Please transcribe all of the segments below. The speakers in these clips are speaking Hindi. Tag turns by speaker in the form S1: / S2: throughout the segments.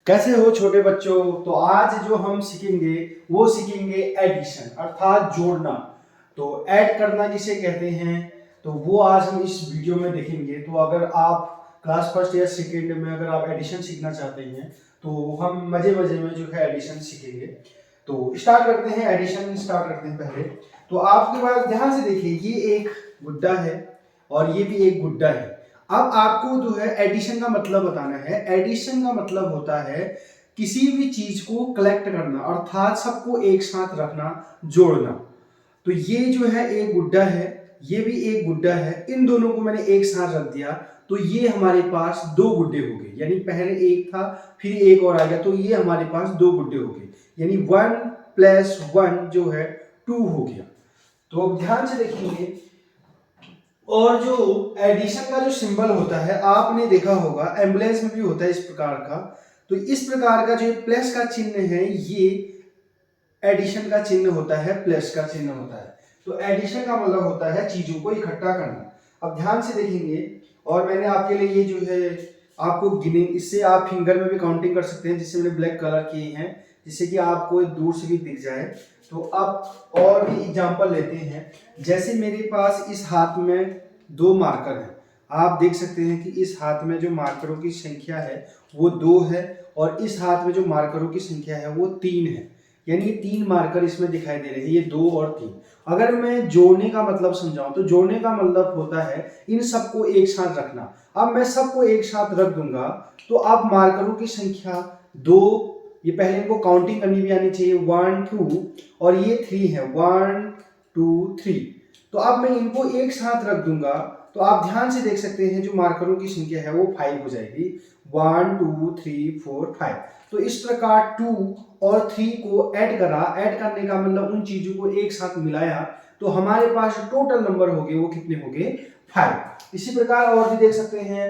S1: कैसे हो छोटे बच्चों। तो आज जो हम सीखेंगे वो सीखेंगे एडिशन अर्थात जोड़ना। तो ऐड करना किसे कहते हैं तो वो आज हम इस वीडियो में देखेंगे। तो अगर आप क्लास फर्स्ट या सेकेंड में अगर आप एडिशन सीखना चाहते हैं तो हम मजे मजे में जो है एडिशन सीखेंगे। तो स्टार्ट करते हैं, एडिशन स्टार्ट करते हैं। पहले तो आपके पास ध्यान से देखिए, ये एक गुड्डा है और ये भी एक गुड्डा है। अब आपको जो है एडिशन का मतलब बताना है। एडिशन का मतलब होता है किसी भी चीज को कलेक्ट करना अर्थात सबको एक साथ रखना, जोड़ना। तो ये जो है एक गुड्डा है, ये भी एक गुड्डा है, इन दोनों को मैंने एक साथ रख दिया तो ये हमारे पास दो गुड्डे हो गए। यानी पहले एक था फिर एक और आ गया तो ये हमारे पास दो गुड्डे हो गए। यानी 1+1 जो है 2 हो गया। तो अब ध्यान से देखेंगे, और जो एडिशन का जो सिंबल होता है आपने देखा होगा एम्बुलेंस में भी होता है इस प्रकार का। तो इस प्रकार का जो प्लस का चिन्ह है ये एडिशन का चिन्ह होता है, प्लस का चिन्ह होता है। तो एडिशन का मतलब होता है चीजों को इकट्ठा करना। अब ध्यान से देखेंगे, और मैंने आपके लिए ये जो है आपको गिनिंग, इससे आप फिंगर में भी काउंटिंग कर सकते हैं जिससे मैंने ब्लैक कलर किए हैं जिससे कि आपको दूर से भी दिख जाए। तो अब और भी एग्जांपल लेते हैं। जैसे मेरे पास इस हाथ में दो मार्कर हैं, आप देख सकते हैं कि इस हाथ में जो मार्करों की संख्या है वो 2 है और इस हाथ में जो मार्करों की संख्या है वो 3 है। यानी 3 मार्कर इसमें दिखाई दे रहे हैं, ये 2 और 3। अगर मैं जोड़ने का मतलब समझाऊं तो जोड़ने का मतलब होता है इन सबको एक साथ रखना। अब मैं सबको एक साथ रख दूंगा तो अब मार्करों की संख्या 2, ये पहले इनको काउंटिंग करनी भी आनी चाहिए, 1 2 और ये 3 है, 1 2 3। तो अब मैं इनको एक साथ रख दूंगा तो आप ध्यान से देख सकते हैं जो मार्करों की संख्या है वो 5 हो जाएगी, 1 2 3 4 5। तो इस प्रकार 2 और 3 को ऐड करा, ऐड करने का मतलब उन चीजों को एक साथ मिलाया तो हमारे पास टोटल नंबर हो गए वो कितने हो गए, 5। इसी प्रकार और भी देख सकते हैं,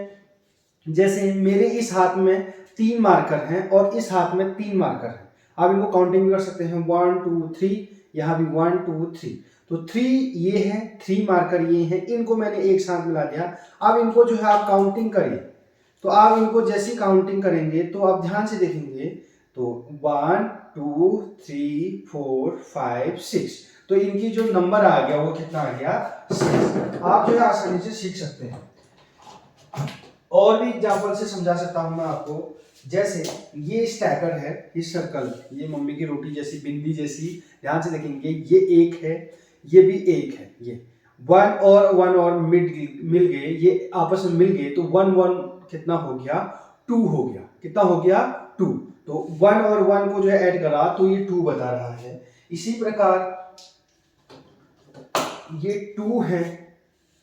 S1: जैसे मेरे इस हाथ में 3 मार्कर हैं और इस हाथ में 3 मार्कर हैं। आप इनको काउंटिंग भी कर सकते हैं, 1 2 3, यहाँ भी 1 2 3। तो 3 ये है, 3 मार्कर ये हैं, इनको मैंने एक साथ मिला दिया। अब इनको जो है आप काउंटिंग करिए। तो आप इनको जैसी काउंटिंग करेंगे तो आप ध्यान से देखेंगे तो 1 2 3 4 5 6। तो इनकी जो नंबर आ गया वो कितना आ गया, 6। आप जो है आसानी से सीख सकते हैं। और भी एग्जांपल से समझा सकता हूं मैं आपको। जैसे ये स्टैकर है, ये सर्कल, ये मम्मी की रोटी जैसी बिंदी जैसी, ध्यान से देखेंगे ये एक है, ये भी एक है। ये 1 और मिल गए, ये आपस में मिल गए तो 1 1 कितना हो गया, 2 हो गया। कितना हो गया, 2। तो 1 और 1 को जो है ऐड करा तो ये 2 बता रहा है। इसी प्रकार ये 2 है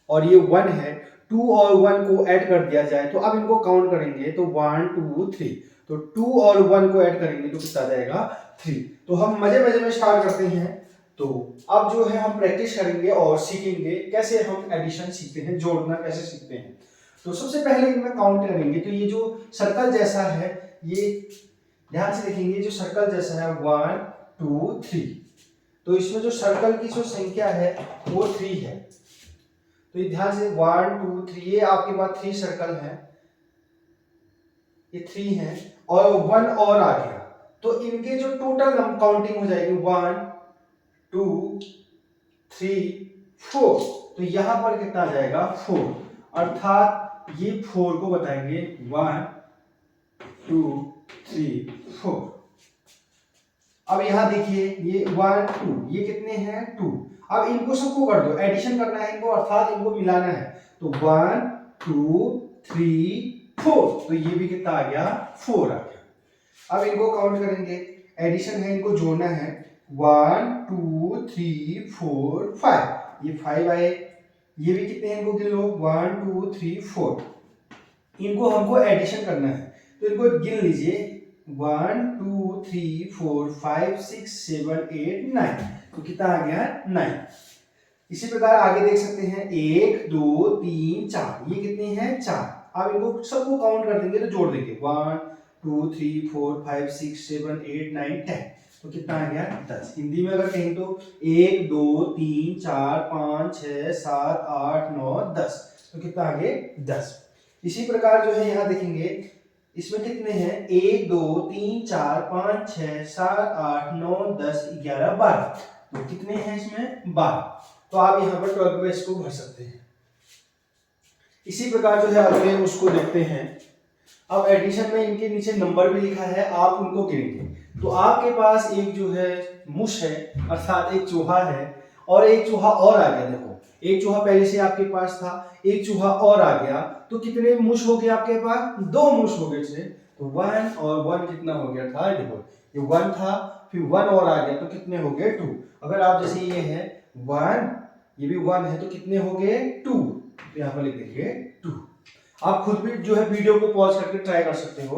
S1: और ये 1 है, 2 और 1 को ऐड कर दिया जाए तो अब इनको काउंट करेंगे तो 1 2 3। तो 2 और 1 को ऐड करेंगे तो कितना जाएगा, 3। तो हम मजे मजे में स्टार्ट करते हैं। तो अब जो है हम प्रैक्टिस करेंगे और सीखेंगे कैसे हम एडिशन सीखते हैं, जोड़ना कैसे सीखते हैं। तो सबसे पहले इनमें काउंट करेंगे तो ये जो सर्कल जैसा है, ये ध्यान से देखेंगे, जो सर्कल जैसा है 1 2 3। तो इसमें जो सर्कल की जो संख्या है वो 3 है। तो ये ध्यान से 1 2 3, ये आपके पास 3 सर्कल हैं, ये 3 हैं और 1 और आ गया तो इनके जो टोटल काउंटिंग हो जाएगी 1 2 3 4। तो यहां पर कितना आ जाएगा, 4। अर्थात ये 4 को बताएंगे 1 2 3 4। अब यहां देखिए ये 1 2, ये कितने हैं, 2। अब इनको सबको कर दो, एडिशन करना है इनको अर्थात इनको मिलाना है। तो 1 2 3 4। तो ये भी कितना आ गया, 4 आ गया। अब इनको काउंट करेंगे, एडिशन है, इनको जोड़ना है, 1 2 3 4 5। ये 5 आए। ये भी कितने हैं, इनको गिन लो, 1 2 3 4। इनको हमको एडिशन करना है तो इनको गिन लीजिए, 1 2 3 4 5 6 7 8 9। तो कितना आ गया, 9। इसी प्रकार आगे देख सकते हैं 1 2 3 4, ये कितने हैं, 4। अब इनको सबको काउंट कर देंगे तो जोड़ देंगे, 1 2 3 4 5 6 7 8 9 10। तो कितना आ गया, 10। हिंदी में अगर कहें तो 1 2 3 4 5 6 7 8 9 10। तो कितना आ गया, 10। इसी प्रकार जो है यहाँ देखेंगे इसमें कितने हैं, 1 2 3 4 5 6 7 8 9 10 11 12। तो कितने हैं इसमें, 12। तो आप यहाँ पर 12 पे इसको भर सकते हैं। इसी प्रकार जो है अगले उसको देखते हैं। अब एडिशन में इनके नीचे नंबर भी लिखा है, आप उनको गिनेंगे। तो आपके पास एक जो है मुश है, अर्थात एक चूहा है, और एक चूहा और आ गया। देखो एक चूहा पहले से आपके पास था, एक चूहा और आ गया, तो कितने मुश हो गए आपके पास, 2 मुश हो गए थे। तो 1 और 1 कितना हो गया था, देखो ये 1 था, फिर 1 और आ गया, तो कितने हो गए 2। अगर आप जैसे ये है 1, ये भी 1 है, तो कितने हो गए 2। तो यहाँ पर लिख देंगे 2। आप खुद भी जो है वीडियो को पॉज करके ट्राई कर सकते हो।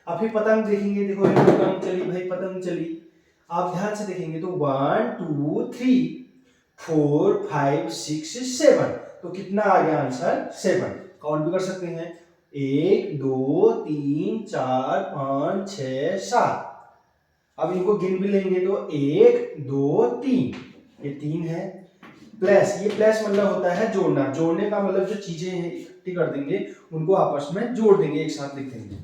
S1: आप फिर पतंग देखेंगे, देखो ये पतंग चली भाई, पतंग चली। आप ध्यान से देखेंगे तो 1 2 3 4 5 6 7। तो कितना आ गया आंसर, 7। काउंट भी कर सकते हैं, 1 2 3 4 5 6 7। अब इनको गिन भी लेंगे तो 1 2 3, ये 3 है। प्लस, ये प्लस मतलब होता है जोड़ना, जोड़ने का मतलब जो चीजें हैं इकट्ठी कर देंगे, उनको आपस में जोड़ देंगे, एक साथ लिख देंगे।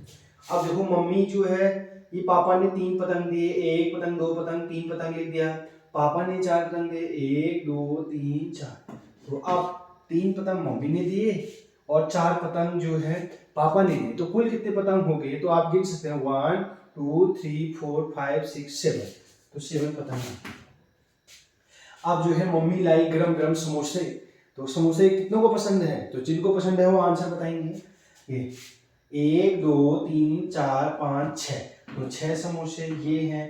S1: अब देखो मम्मी जो है, ये पापा ने 3 पतंग दिए, 1 पतंग 2 पतंग 3 पतंग लिख दिया। पापा ने 4 पतंग दिए, 1 2 3 4। तो अब 3 पतंग मम्मी ने दिए और 4 पतंग जो है पापा ने दिए, तो कुल कितने पतंग हो गए, तो आप गिन सकते हैं 1 2 3 4 5 6 7। तो 7 पतंग। अब जो है मम्मी लाई गरम गरम समोसे, तो समोसे कितनों को पसंद है, तो जिनको पसंद है वो आंसर बताएंगे। ये 1 2 3 4 5 6, तो 6 समोसे ये हैं,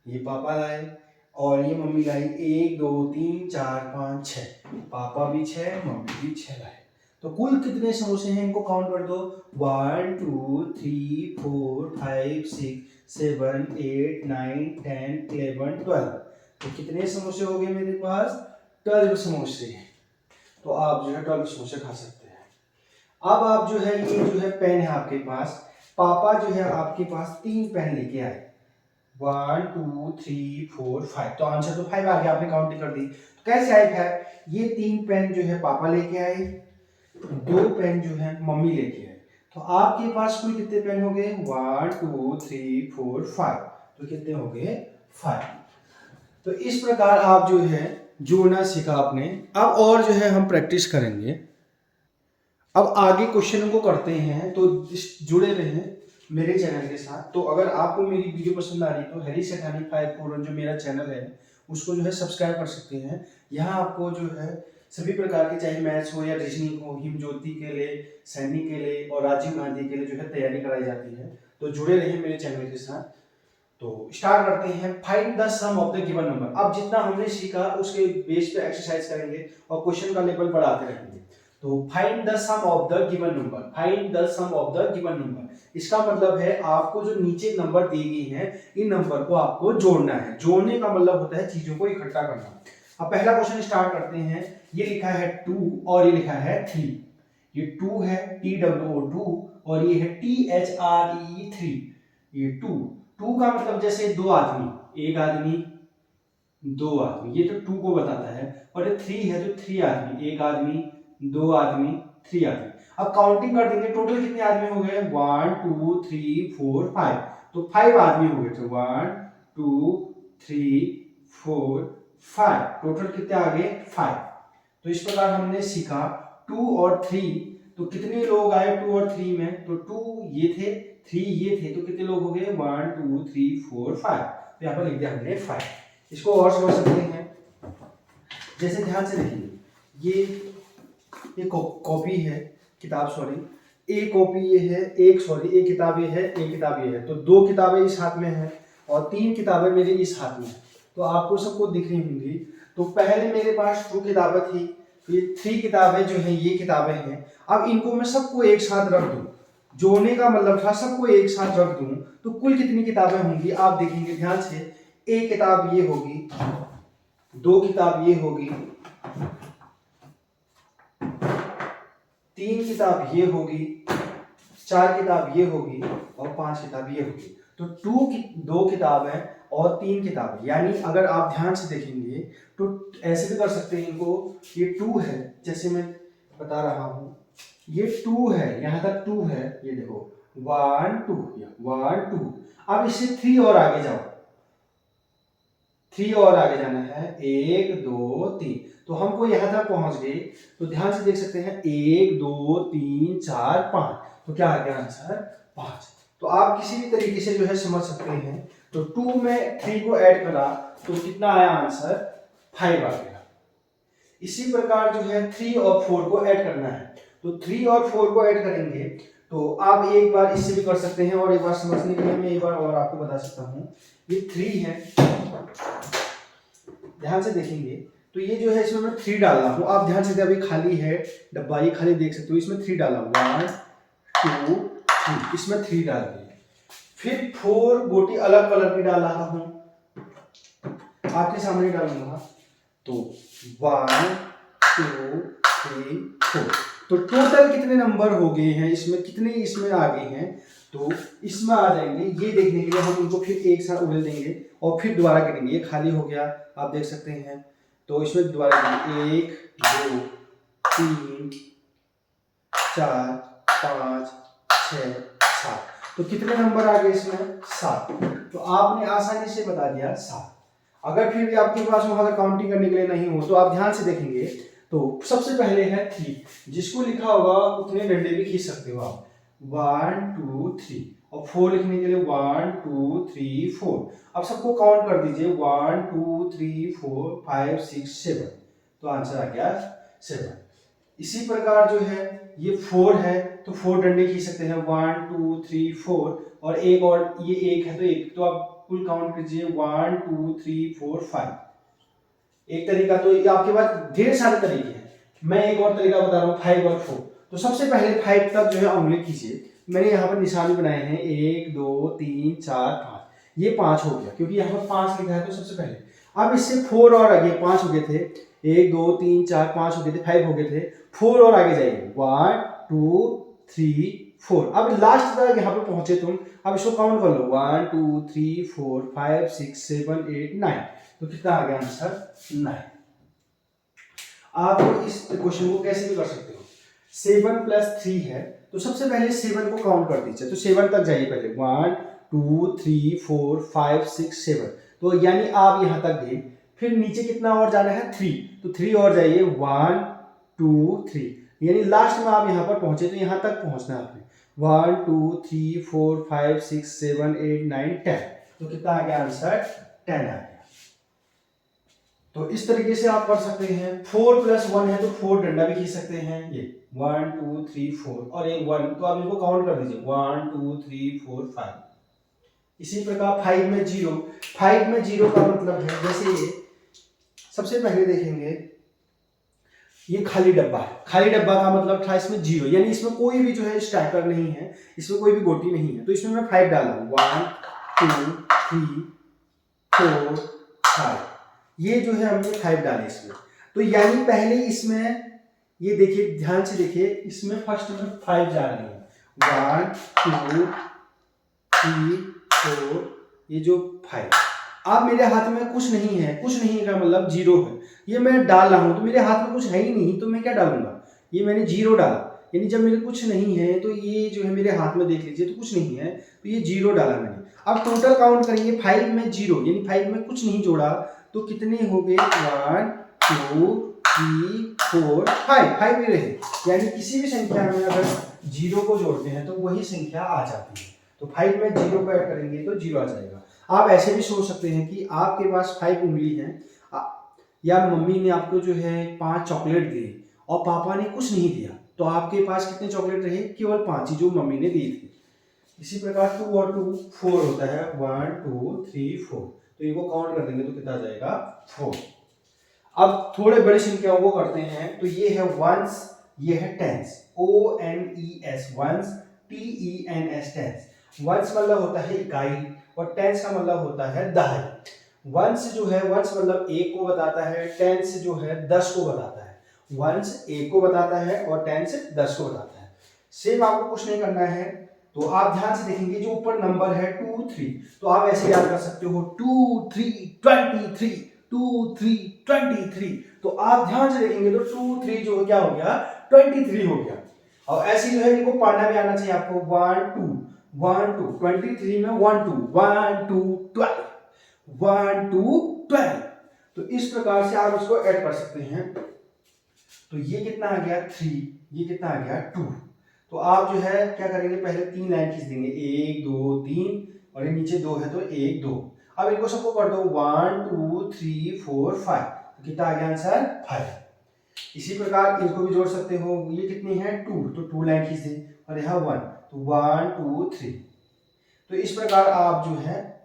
S1: ये पापा लाए, और ये मम्मी लाई 1 2 3 4 5 6। पापा भी 6, मम्मी भी 6 लाए। तो कुल कितने समोसे हैं इनको काउंट कर दो, 1 2 3 4 5 6 7 8 9 10 11 12। तो कितने समोसे हो गए मेरे पास, 12 समोसे। तो आप जो है 12 समोसे खा सकते हैं। अब आप जो है, ये जो है पेन है आपके पास, पापा जो है आपके पास 3 पेन लेके आए, 1 2 3 4 5। तो आंसर तो 5 आ गया, आपने काउंटिंग कर दी। तो कैसे आए 5, ये 3 पेन जो है पापा लेके आए, 2 पेन जो है मम्मी लेके आए। तो आपके पास कुल कितने पेन हो गए, 1 2 3 4 5। तो कितने हो गए, 5। तो इस प्रकार आप जो है जोड़ना सीखा आपने। अब और जो है हम प्रैक्टिस करेंगे। अब आगे क्वेश्चनों को करते हैं, तो जुड़े रहें मेरे चैनल के साथ। तो अगर आपको मेरी वीडियो पसंद आ रही है तो हैरी सेठानी 541 जो मेरा चैनल है उसको जो है सब्सक्राइब कर सकते हैं। यहाँ आपको जो है सभी प्रकार के, चाहे मैथ्स हो या रीजनिंग हो, हिम ज्योति के लिए, सैनिक के लिए और राजीव गांधी के लिए जो है तैयारी कराई जाती है। तो जुड़े रहिए मेरे चैनल के साथ। तो स्टार्ट करते हैं, find the sum of the given number. अब जितना हमने सीखा उसके बेस पे एक्सरसाइज करेंगे और क्वेश्चन का लेवल बढ़ाते रहेंगे। तो find the sum of the given number, find the sum of the given number. इसका मतलब है आपको जो नीचे नंबर दी गई है, इन नंबर को आपको जोड़ना है। जोड़ने का मतलब होता है चीजों को इकट्ठा करना। अब पहला क्वेश्चन स्टार्ट करते हैं। ये लिखा है 2 और ये लिखा है 3। ये 2 है TWO2 और ये है THRE3। ये 2 का मतलब जैसे 2 आदमी, एक आदमी 2 आदमी, ये तो 2 को बताता है। और ये 3 है तो 3 आदमी, एक आदमी 2 आदमी 3 आदमी। अब काउंटिंग कर देंगे, टोटल कितने आदमी हो गए, 1 2 3 4 5। तो 5 आदमी हो गए। तो 1 2 3 4 5, टोटल कितने आ गए 5। तो इस प्रकार हमने सीखा 2 और 3। तो कितने लोग आए 2 और 3 में, तो 2 ये थे, 3 ये थे, तो कितने लोग हो गए 1 2 3 4 5। तो यहाँ पर लिख दिया हमने 5। इसको और समझ सकते हैं, जैसे ध्यान से देखिए, ये कॉपी है, किताब सॉरी, एक कॉपी ये है, एक सॉरी एक किताब ये है, एक किताब ये है। तो 2 किताबें इस हाथ में है और 3 किताबें मेरे इस हाथ में है। तो आपको सबको दिख रही होंगी। तो पहले मेरे पास 2 किताबें थी, फिर 3 किताबें जो है ये किताबें हैं। अब इनको मैं सबको एक साथ रख दूं, जोड़ने का मतलब था सबको एक साथ रख दूं, तो कुल कितनी किताबें होंगी आप देखेंगे ध्यान से। एक किताब ये होगी, 2 किताब ये होगी, 3 किताब ये होगी, 4 किताब ये होगी और 5 किताब ये होगी। तो 2 किताबें और 3 किताबें, यानी अगर आप ध्यान से देखेंगे तो ऐसे भी कर सकते हैं इनको। ये 2 है, जैसे मैं बता रहा हूं, ये 2 है, यहां तक 2 है, ये देखो 1 2, 1 2। अब इससे 3 और आगे जाओ, 3 और आगे जाना है, 1 2 3। तो हमको यहां तक पहुंच गए। तो ध्यान से देख सकते हैं 1 2 3 4 5। तो क्या आ गया आंसर? 5। तो आप किसी भी तरीके से जो है समझ सकते हैं। तो 2 में 3 को ऐड करा तो कितना आया आंसर? 5 आ गया। इसी प्रकार जो है 3 और 4 को ऐड करना है। तो 3 और 4 को ऐड करेंगे तो आप एक बार इससे भी कर सकते हैं, और एक बार समझने के लिए मैं एक बार और आपको बता सकता हूँ। ये 3 है, ध्यान से देखेंगे तो ये जो है इसमें मैं 3 डाल रहा हूँ। आप ध्यान से अभी खाली है डब्बा, ये खाली देख सकते हो, इसमें 3 डाला हूँ, 1 2 3, इसमें 3 डाल दिए। फिर 4 गोटी अलग कलर की डाल रहा हूँ, आपके सामने डालूंगा। तो 1 2 3 4। तो टोटल कितने नंबर हो गए हैं इसमें, कितने इसमें आ गए हैं? तो इसमें आ जाएंगे, ये देखने के लिए हम उनको फिर एक साथ उड़ेल देंगे और फिर दोबारा करेंगे। ये खाली हो गया, आप देख सकते हैं। तो इसमें दोबारा 1 2 3 4 5 6 7। तो कितने नंबर आ गए इसमें? 7। तो आपने आसानी से बता दिया 7। अगर फिर भी आपके पास वहां पर काउंटिंग करने के लिए नहीं हो तो आप ध्यान से देखेंगे। तो सबसे पहले है 3, जिसको लिखा होगा उतने डंडे भी खींच सकते हो आप, 1 2 3। और 4 लिखने के लिए 1 2 3 4। अब सबको काउंट कर दीजिए, 1 2 3 4 5 6 7। तो आंसर आ गया 7। इसी प्रकार जो है ये 4 है तो 4 डंडे खींच सकते हैं, 1 2 3 4। और एक और ये 1 है तो 1। तो आप कुल काउंट कीजिए, 1 2 3 4 5। एक तरीका। तो ये आपके पास ढेर सारे तरीके हैं, मैं एक और तरीका बता रहा हूँ, 5 और 4। तो सबसे पहले 5 तक जो है उंगली कीजिए। मैंने यहाँ पर निशान भी बनाए हैं, 1 2 3 4 5। ये 5 हो गया क्योंकि यहाँ पर 5 लिखा है। तो सबसे पहले अब इससे 4 और आगे, 5 हो गए थे, 1 2 3 4 5 हो गए थे, 5 हो गए थे, 4 और आगे जाइए, 1 2 3 4। अब लास्ट तक यहाँ पे पहुंचे तुम। अब इसको काउंट कर लो, 1 2 3 4 5 6 7 8 9। तो कितना आ गया आंसर? 9। आप इस क्वेश्चन को कैसे भी कर सकते हो। 7 + 3 है तो सबसे पहले 7 को काउंट कर दीजिए। तो 7 तक जाइए पहले, 1 2 3 4 5 6 7। तो यानी आप यहां तक गए। फिर नीचे कितना और जाना है? 3। तो 3 और जाइए, 1 2 3। यानी लास्ट में आप यहां पर पहुंचे तो यहां तक पहुंचना है आपने, 1 2 3 4 5 6 7 8 9 10। तो कितना आ गया आंसर? 10 आ गया। तो इस तरीके से आप कर सकते हैं। 4 + 1 है तो 4 डंडा भी खींच सकते हैं, ये 1 2 3 4 और एक 1। तो आप इनको काउंट कर दीजिए, 1 2 3 4 5। इसी प्रकार 5 में 0। 5 में 0 का मतलब है, जैसे ये सबसे पहले देखेंगे, ये खाली डब्बा है। खाली डब्बा का मतलब था इसमें 0, यानी इसमें कोई भी जो है स्ट्राइकर नहीं है, इसमें कोई भी गोटी नहीं है। तो इसमें मैं 5 डाल रहा हूँ, 1 2 3 4 5। ये जो है हमने 5 डाले इसमें। तो यानी पहले इसमें, ये देखिए ध्यान से देखिए, इसमें फर्स्ट में 5 जा रही है, 1 2 3 4। ये जो 5, अब मेरे हाथ में कुछ नहीं है। कुछ नहीं है का मतलब 0 है। ये मैं डाल रहा हूं तो मेरे हाथ में कुछ है ही नहीं, तो मैं क्या डालूंगा? ये मैंने 0 डाला, यानी जब मेरे कुछ नहीं है तो ये जो है मेरे हाथ में देख लीजिए तो कुछ नहीं है, तो ये 0 डाला मैंने। अब टोटल काउंट करेंगे, 5 में 0 यानी 5 में कुछ नहीं जोड़ा तो कितने हो गए? 1 2 3 4 5। 5 ही रहे, यानी किसी भी संख्या में अगर 0 को जोड़ते हैं तो वही संख्या आ जाती है। तो 5 में 0 को ऐड करेंगे तो 0 आ जाएगा। आप ऐसे भी सोच सकते हैं कि आपके पास 5 उंगली है, या मम्मी ने आपको जो है 5 चॉकलेट दिए और पापा ने कुछ नहीं दिया, तो आपके पास कितने चॉकलेट रहे? केवल 5 ही, जो मम्मी ने दी थी। इसी प्रकार 2 और 2 4 होता है, 1 2 3 4। तो इनको काउंट कर देंगे तो कितना आ जाएगा? 4। अब थोड़े बड़ी संख्याओं को करते हैं। तो ये है वंस, ये है tens, ONES ones, TENS tens. Ones मतलब होता है इकाई और टेंस का मतलब होता है दहाई। वंस जो है, वंस मतलब एक को बताता है, टेंस जो है 10 को बताता है। वंस एक को बताता है और टेंस 10 को बताता है। सेम आपको कुछ नहीं करना है। तो आप ध्यान से देखेंगे, जो ऊपर नंबर है 2 3, तो आप ऐसे याद कर सकते हो, 2 3 23 2 3 23। तो आप ध्यान से देखेंगे तो 2 3 जो क्या हो गया? 23 हो गया। और ऐसे जो है इनको पढ़ना भी आना चाहिए आपको, 1 2 1 2, 23 में 1 2, 1 2 12, 1 2 12। तो इस प्रकार से आप इसको ऐड कर सकते हैं। तो ये कितना आ गया 3, ये कितना आ गया 2। तो आप जो है क्या करेंगे, पहले 3 लाइन खींच देंगे, 1 2 3, और ये नीचे 2 है तो 1 2। अब इनको सबको कर दो 1 2 3 4 5। तो कितना आ गया आंसर 5। इसी प्रकार इनको भी जोड़ सकते हो, ये कितनी है 2, तो 2 लाइन खींच दें, और यहाँ 1, तो 1 2 3। तो इस प्रकार आप जो है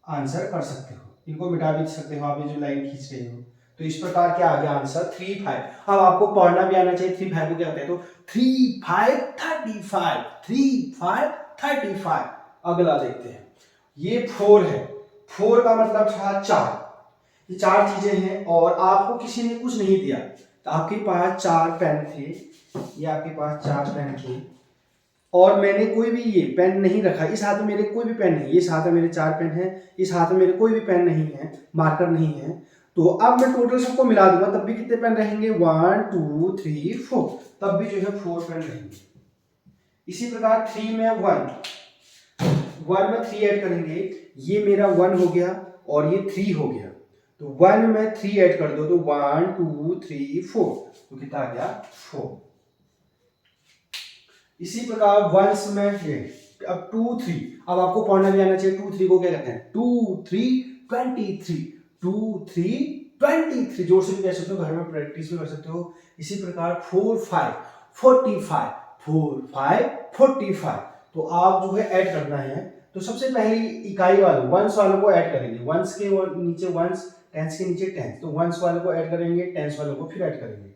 S1: आंसर कर सकते हो। इनको मिटा भी सकते हो आप, ये जो लाइन खींच रहे हो। तो इस प्रकार क्या आ गया आंसर 3 5। अब आपको पढ़ना भी आना चाहिए 3 5 को क्या कहते हैं, तो 3 5 35, 3 5 35। अगला देखते हैं, ये 4 है। 4 का मतलब था 4। ये 4 चीजें हैं और आपको किसी ने कुछ नहीं दिया, तो आपके पास 4 पेन थे, ये आपके पास 4 पेन थे, और मैंने कोई भी ये पेन नहीं रखा, इस हाथ में मेरे कोई भी पेन नहीं, इस हाथ में मेरे 4 पेन है, इस हाथ में मेरे कोई भी पेन नहीं है, मार्कर नहीं है। तो अब मैं टोटल सबको मिला दूंगा, तब भी कितने पेन रहेंगे 1 2 3 4, तब भी जो है 4 पेन रहेंगे। इसी प्रकार 3 में 1 में 3 ऐड करेंगे, ये मेरा 1 हो गया और ये 3 हो गया, तो 1 में 3 ऐड कर दो, तो 1 2 3 4, तो कितना आ गया 4। इसी प्रकार वंस में ये अब 2 3, अब आपको पढ़ना भी आना चाहिए। 2 3 को क्या कहते हैं, 2 3 23, 2 3 23, जोर से भी कह सकते हो, घर में प्रैक्टिस भी कर सकते हो। इसी प्रकार 4 5 45, 4 5 45। तो आप जो है ऐड करना है, तो सबसे पहली इकाई वालों वंस वालों को ऐड करेंगे, वंस के नीचे वंस, टेंस के नीचे टेंस, तो वंस वालों को ऐड करेंगे, टेंस वालों को फिर ऐड करेंगे।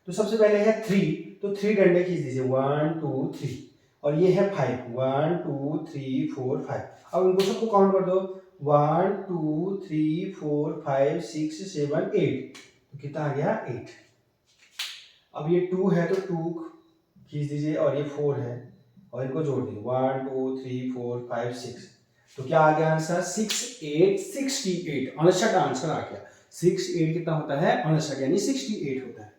S1: तो सबसे पहले है 3, तो 3 डंडे खींच दीजिए, 1 2 3, और ये है 5, 1 2 3 4 5। अब इनको सबको काउंट कर दो, 1 2 3 4 5 6 7 8, तो कितना आ गया 8। अब ये 2 है तो 2 खींच दीजिए, और ये 4 है, और इनको जोड़ दीजिए, 1 2 3 4 5 6, तो क्या आ गया आंसर 6 8 68, 59 आंसर आ गया। 6 8 कितना होता है 59, यानी 68 होता है।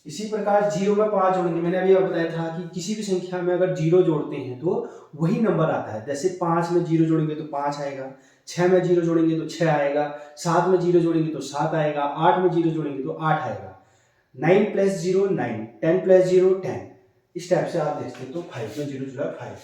S1: इसी प्रकार 0 में 5 जोड़ेंगे, मैंने अभी बताया था कि किसी भी संख्या में अगर 0 जोड़ते हैं तो वही नंबर आता है। जैसे 5 में 0 जोड़ेंगे तो 5 आएगा, 6 में 0 जोड़ेंगे तो 6 आएगा, 7 में 0 जोड़ेंगे तो 7 आएगा, 8 में 0 जोड़ेंगे तो 8 आएगा, 9 + 0 9, 10 + 0 10। इस टाइप से आप देखते हैं। तो 5 में 0 जुड़ा 5।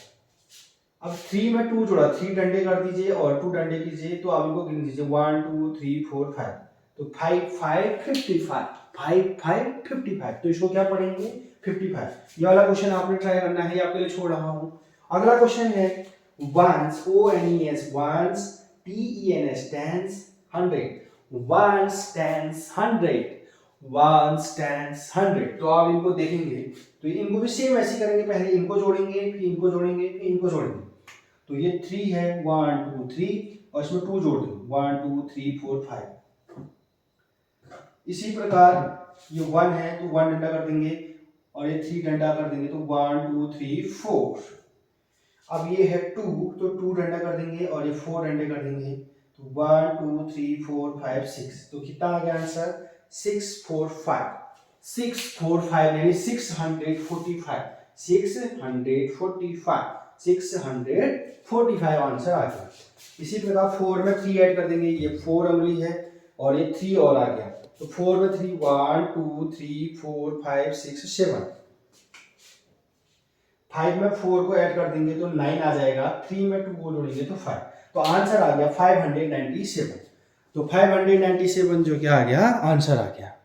S1: अब 3 में 2 जोड़ा, 3 डंडे कर दीजिए और 2 डंडे कीजिए, तो आप इनको गिन दीजिए, 1 2 3 4 5, तो 5 5 55, 5 5 55। तो इसको क्या पढ़ेंगे 55। ये वाला क्वेश्चन आपने ट्राई करना है, ये आपके लिए छोड़ रहा हूं। अगला क्वेश्चन है ones, ONES, ones, TENS, tens 100, ones tens 100, ones tens 100। तो आप इनको देखेंगे तो इनको भी सेम ऐसे करेंगे, पहले इनको जोड़ेंगे, फिर इनको जोड़ेंगे, फिर इनको जोड़ेंगे। तो ये 3 है, 1 2 3, और इसमें 2 जोड़ दें, 1 2 3 4 5। इसी प्रकार ये 1 है तो 1 डंडा कर देंगे, और ये 3 डंडा कर देंगे, तो 1 2 3 4। अब ये है 2, तो 2 डंडा कर देंगे, और ये 4 डंडे कर देंगे, तो 1 2 3 4 5 6। तो कितना आ गया आंसर 6 4 5, 6 4 5, यानी 645, 645, 645 आंसर आ गया। इसी प्रकार 4 में 3 ऐड कर देंगे, ये 4 उंगली है और ये 3 और आ गया, तो 4 में 3, 1 2 3 4 5 6 7। 5 में 4 को ऐड कर देंगे तो 9 आ जाएगा, 3 में 2 को जोड़ेंगे तो 5। तो आंसर आ गया 597। तो 597 जो क्या आ गया आंसर आ गया।